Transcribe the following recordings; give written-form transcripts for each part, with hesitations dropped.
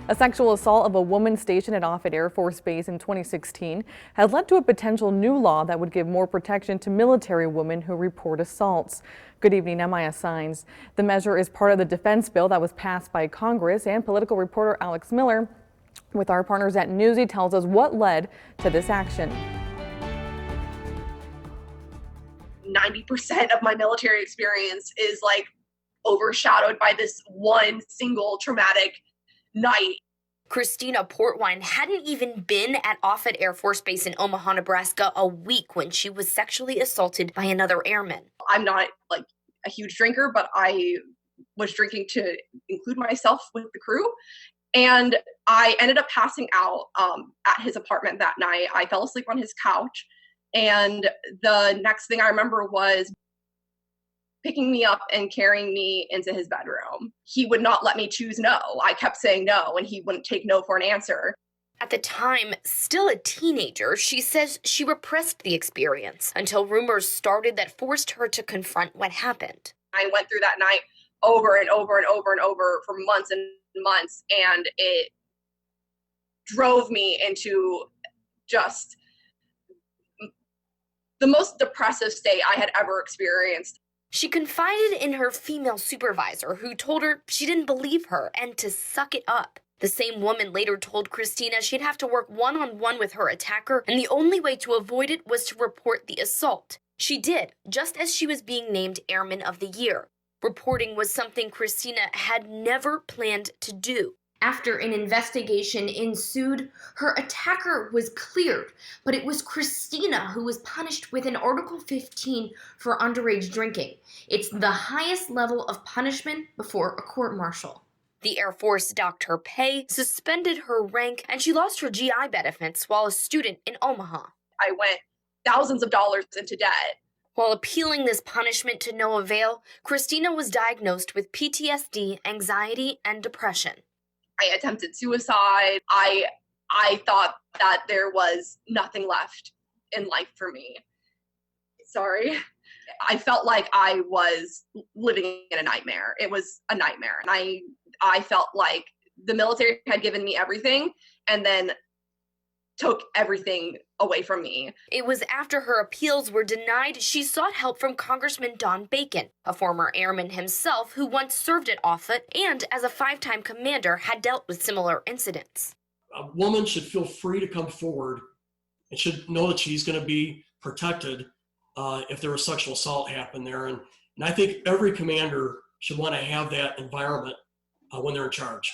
A sexual assault of a woman stationed at Offutt Air Force Base in 2016 had led to a potential new law that would give more protection to military women who report assaults. Good evening, MIS Signs. The measure is part of the defense bill that was passed by Congress, and political reporter Alex Miller with our partners at Newsy tells us what led to this action. 90% of my military experience is like overshadowed by this one single traumatic night. Christina Portwine hadn't even been at Offutt Air Force Base in Omaha, Nebraska a week when she was sexually assaulted by another airman. I'm not like a huge drinker, but I was drinking to include myself with the crew. And I ended up passing out at his apartment that night. I fell asleep on his couch. And the next thing I remember was picking me up and carrying me into his bedroom. He would not let me choose no. I kept saying no, and he wouldn't take no for an answer. At the time, still a teenager, she says she repressed the experience until rumors started that forced her to confront what happened. I went through that night over and over and over and over for months and months, and it drove me into just the most depressive state I had ever experienced. She confided in her female supervisor, who told her she didn't believe her and to suck it up. The same woman later told Christina she'd have to work one-on-one with her attacker, and the only way to avoid it was to report the assault. She did, just as she was being named Airman of the Year. Reporting was something Christina had never planned to do. After an investigation ensued, her attacker was cleared, but it was Christina who was punished with an Article 15 for underage drinking. It's the highest level of punishment before a court-martial. The Air Force docked her pay, suspended her rank, and she lost her GI benefits while a student in Omaha. I went thousands of dollars into debt. While appealing this punishment to no avail, Christina was diagnosed with PTSD, anxiety, and depression. I attempted suicide. I thought that there was nothing left in life for me. Sorry. I felt like I was living in a nightmare. It was a nightmare. And I felt like the military had given me everything and then took everything away from me. It was after her appeals were denied she sought help from Congressman Don Bacon, a former airman himself who once served at Offutt and as a 5-time commander had dealt with similar incidents. A woman should feel free to come forward and should know that she's going to be protected if there was sexual assault happen there. And I think every commander should want to have that environment when they're in charge.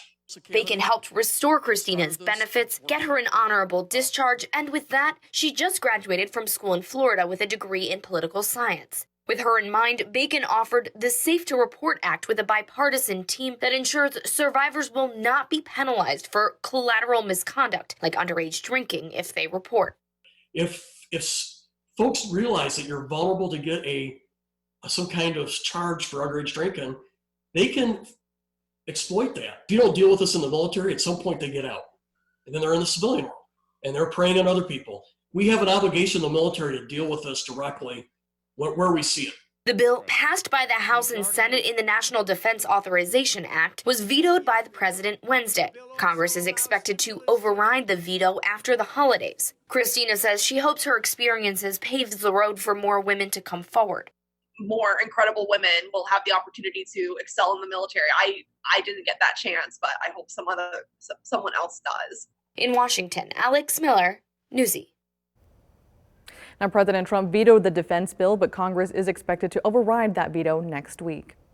Bacon helped restore Christina's benefits, get her an honorable discharge, and with that, she just graduated from school in Florida with a degree in political science. With her in mind, Bacon offered the Safe to Report Act with a bipartisan team that ensures survivors will not be penalized for collateral misconduct, like underage drinking, if they report. If folks realize that you're vulnerable to get some kind of charge for underage drinking, they can exploit that. If you don't deal with this in the military, at some point they get out. And then they're in the civilian world, and they're preying on other people. We have an obligation in the military to deal with this directly where we see it. The bill, passed by the House and Senate in the National Defense Authorization Act, was vetoed by the president Wednesday. Congress is expected to override the veto after the holidays. Christina says she hopes her experiences paves the road for more women to come forward. More incredible women will have the opportunity to excel in the military. I didn't get that chance, but I hope someone else does. In Washington, Alex Miller, Newsy. Now, President Trump vetoed the defense bill, but Congress is expected to override that veto next week.